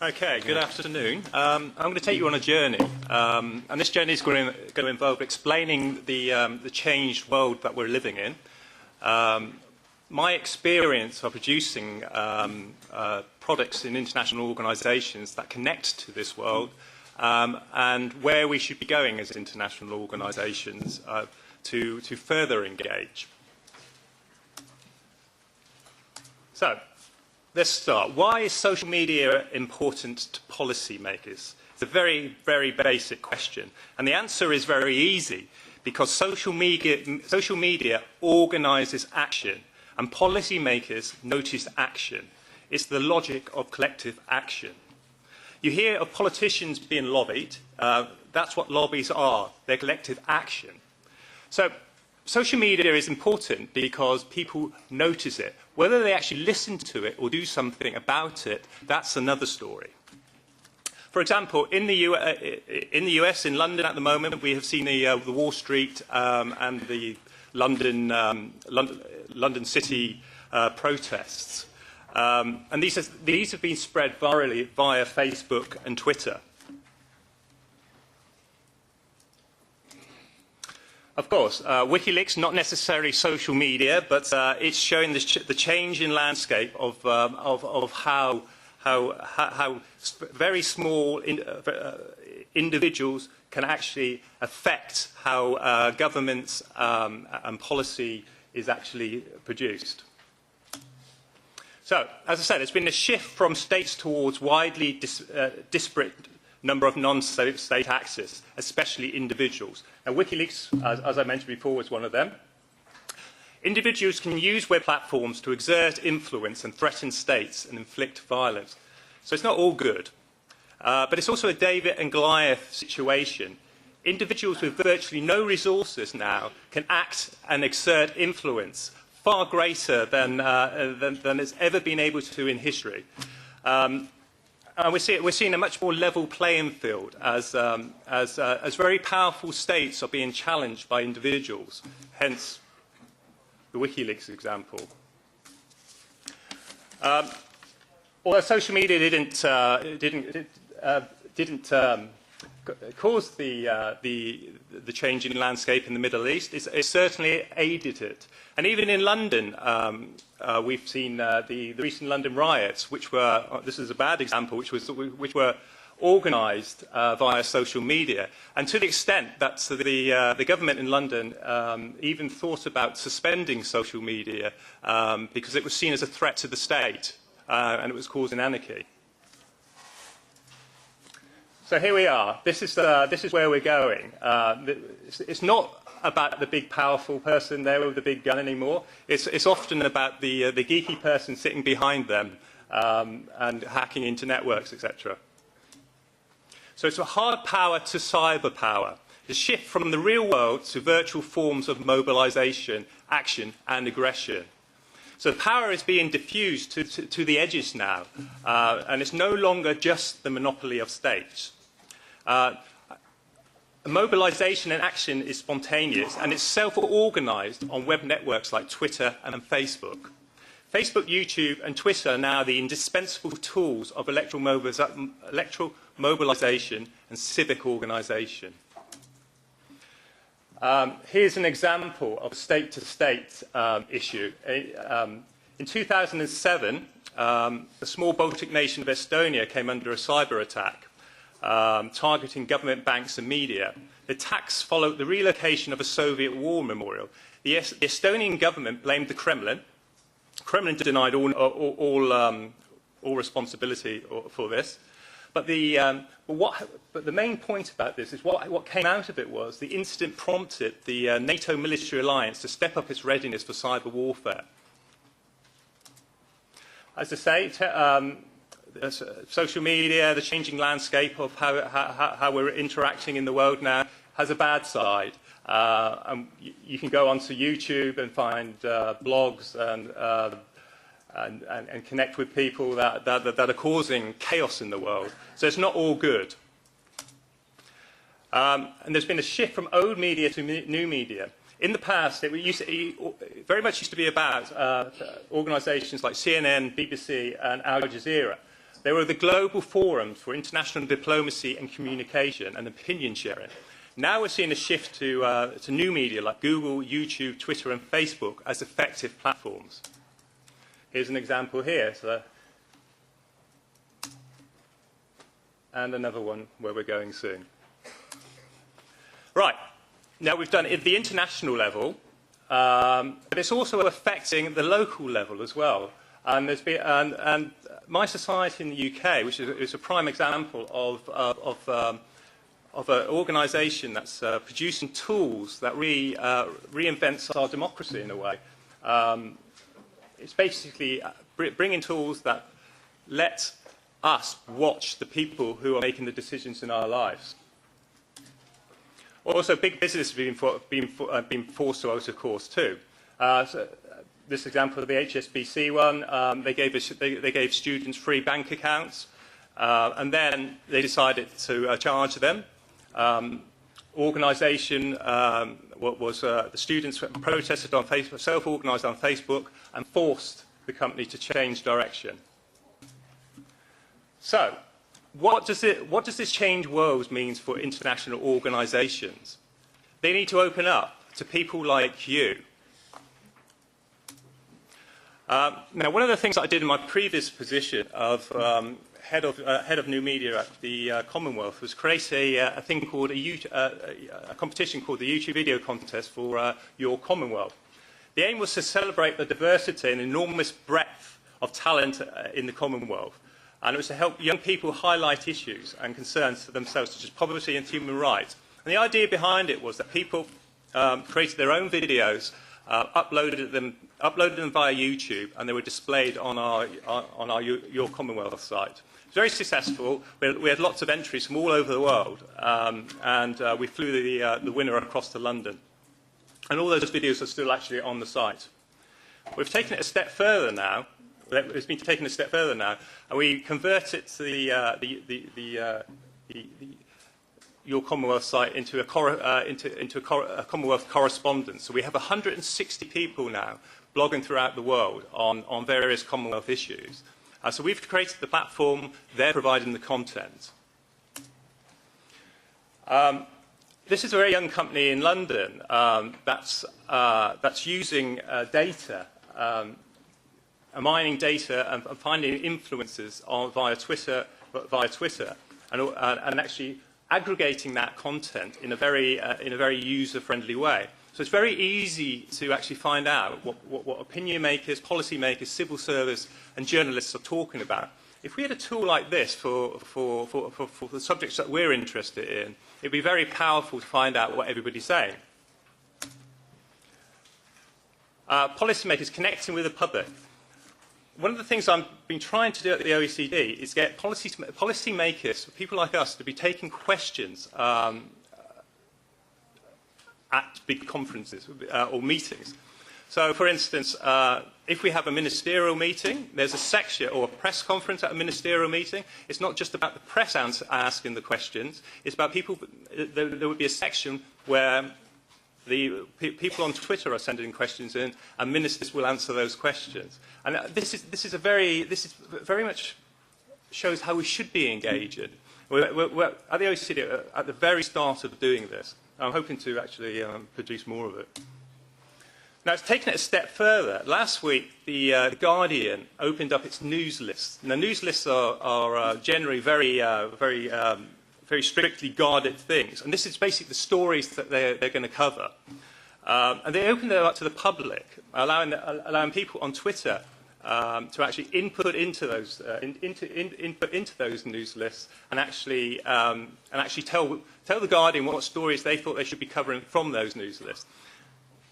Okay, good afternoon. I'm going to take you on a journey, and this journey is going to involve explaining the changed world that we're living in. My experience of producing products in international organisations that connect to this world, and where we should be going as international organisations to further engage. So, let's start. Why is social media important to policymakers? It's a very, very basic question. And the answer is very easy, because social media organises action, and policymakers notice action. It's the logic of collective action. You hear of politicians being lobbied. That's what lobbies are. They're collective action. So, social media is important because people notice it. Whether they actually listen to it or do something about it, that's another story. For example, in the US, in London at the moment, we have seen the Wall Street and the London City protests. And these have been spread virally via Facebook and Twitter. Of course, WikiLeaks, not necessarily social media, but it's showing the change in landscape of how very small individuals can actually affect how governments and policy is actually produced. So, as I said, it's been a shift from states towards widely disparate number of non-state actors, especially individuals. And WikiLeaks, as I mentioned before, was one of them. Individuals can use web platforms to exert influence and threaten states and inflict violence. So it's not all good. But it's also a David and Goliath situation. Individuals with virtually no resources now can act and exert influence far greater than it's ever been able to in history. And we're seeing a much more level playing field as very powerful states are being challenged by individuals, hence the WikiLeaks example. Although social media didn't cause the change in landscape in the Middle East, it certainly aided it. And even in London, we've seen the recent London riots, which were, this is a bad example, which were organised via social media. And to the extent that the government in London even thought about suspending social media because it was seen as a threat to the state and it was causing anarchy. So here we are. This is where we're going. It's not about the big, powerful person there with the big gun anymore. It's often about the geeky person sitting behind them and hacking into networks, etc. So it's a hard power to cyber power. The shift from the real world to virtual forms of mobilization, action, and aggression. So power is being diffused to the edges now, and it's no longer just the monopoly of states. Mobilization and action is spontaneous, and it's self-organized on web networks like Twitter and Facebook. Facebook, YouTube, and Twitter are now the indispensable tools of electoral mobilization and civic organization. Here's an example of a state-to-state issue. In 2007, the small Baltic nation of Estonia came under a cyber attack, targeting government, banks and media. The attacks followed the relocation of a Soviet war memorial. The Estonian government blamed the Kremlin. The Kremlin denied all responsibility for this. But the main point about this is what came out of it was the incident prompted the NATO military alliance to step up its readiness for cyber warfare. As I say, social media, the changing landscape of how we're interacting in the world now has a bad side. And you can go onto YouTube and find blogs and connect with people that are causing chaos in the world. So it's not all good. And there's been a shift from old media to new media. In the past, it very much used to be about organisations like CNN, BBC and Al Jazeera. They were the global forum for international diplomacy and communication and opinion sharing. Now we're seeing a shift to new media like Google, YouTube, Twitter and Facebook as effective platforms. Here's an example here. And another one where we're going soon. Right. Now we've done it at the international level, but it's also affecting the local level as well. And there's been, and My Society in the UK, which is a prime example of an organisation that's producing tools that reinvents our democracy in a way. It's basically bringing tools that let us watch the people who are making the decisions in our lives. Also, big business has been forced to out of course too. So this example of the HSBC one, they gave students free bank accounts, and then they decided to charge them. Organisation the students protested on Facebook, self-organised on Facebook, and forced the company to change direction. So, what does this change world mean for international organisations? They need to open up to people like you. Now, one of the things I did in my previous position of head of new media at the Commonwealth was create a thing called a competition called the YouTube Video Contest for your Commonwealth. The aim was to celebrate the diversity and enormous breadth of talent in the Commonwealth. And it was to help young people highlight issues and concerns to themselves, such as poverty and human rights. And the idea behind it was that people created their own videos, uploaded them via YouTube, and they were displayed on our Your Commonwealth site. It was very successful. We had lots of entries from all over the world, and we flew the winner across to London. And all those videos are still actually on the site. We've taken it a step further now. It's been taken a step further now, and we convert it to the Your Commonwealth site into a Commonwealth correspondence. So we have 160 people now blogging throughout the world on various Commonwealth issues. So we've created the platform, they're providing the content. This is a very young company in London that's using data, mining data and finding influences via Twitter, and actually aggregating that content in a very user-friendly way. So it's very easy to actually find out what opinion makers, policy makers, civil service, and journalists are talking about. If we had a tool like this for the subjects that we're interested in, it'd be very powerful to find out what everybody's saying. Policymakers connecting with the public. One of the things I've been trying to do at the OECD is get policy makers, people like us, to be taking questions at big conferences or meetings. So, for instance, if we have a ministerial meeting, there's a section or a press conference at a ministerial meeting. It's not just about the press asking the questions. It's about people. There would be a section where the people on Twitter are sending questions in, and ministers will answer those questions. And this is very much shows how we should be engaging. We're at the OECD at the very start of doing this. I'm hoping to actually produce more of it. Now, it's taken it a step further. Last week, the Guardian opened up its news list. Now, news lists are generally very strictly guarded things. And this is basically the stories that they're going to cover. And they opened it up to the public, allowing people on Twitter to actually input into those news lists and actually tell the Guardian what stories they thought they should be covering from those news lists.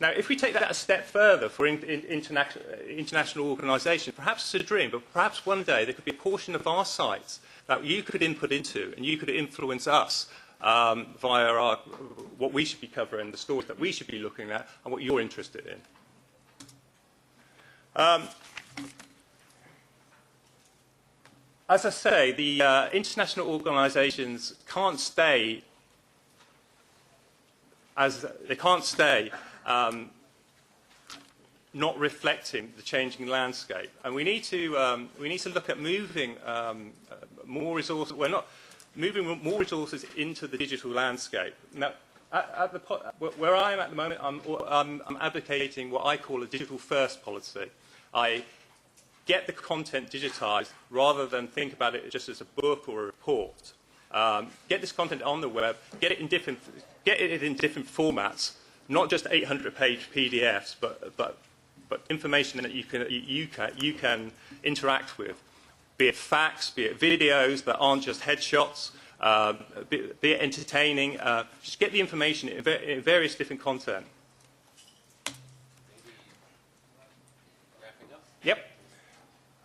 Now, if we take that a step further for international organisations, perhaps it's a dream, but perhaps one day there could be a portion of our sites that you could input into and you could influence us via what we should be covering, the stories that we should be looking at, and what you're interested in. As I say, the international organisations can't stay not reflecting the changing landscape. And we need to look at moving more resources. We're not moving more resources into the digital landscape. Now, where I am at the moment, I'm advocating what I call a digital-first policy. I get the content digitized rather than think about it just as a book or a report. Get this content on the web, get it in different formats, not just 800-page PDFs, but information that you can interact with, be it facts, be it videos that aren't just headshots, be it entertaining. Just get the information in various different content. Yep.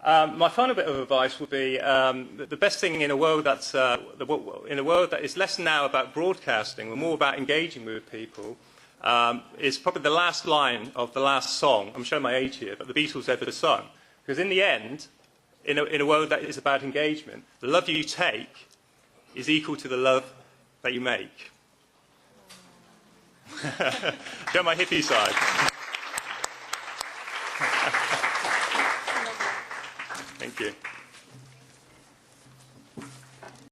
My final bit of advice would be the best thing in a world that is less now about broadcasting and more about engaging with people is probably the last line of the last song. I'm showing my age here, but the Beatles ever sung. Because in the end, in a world that is about engagement, the love you take is equal to the love that you make. Go my hippie side. Thank you.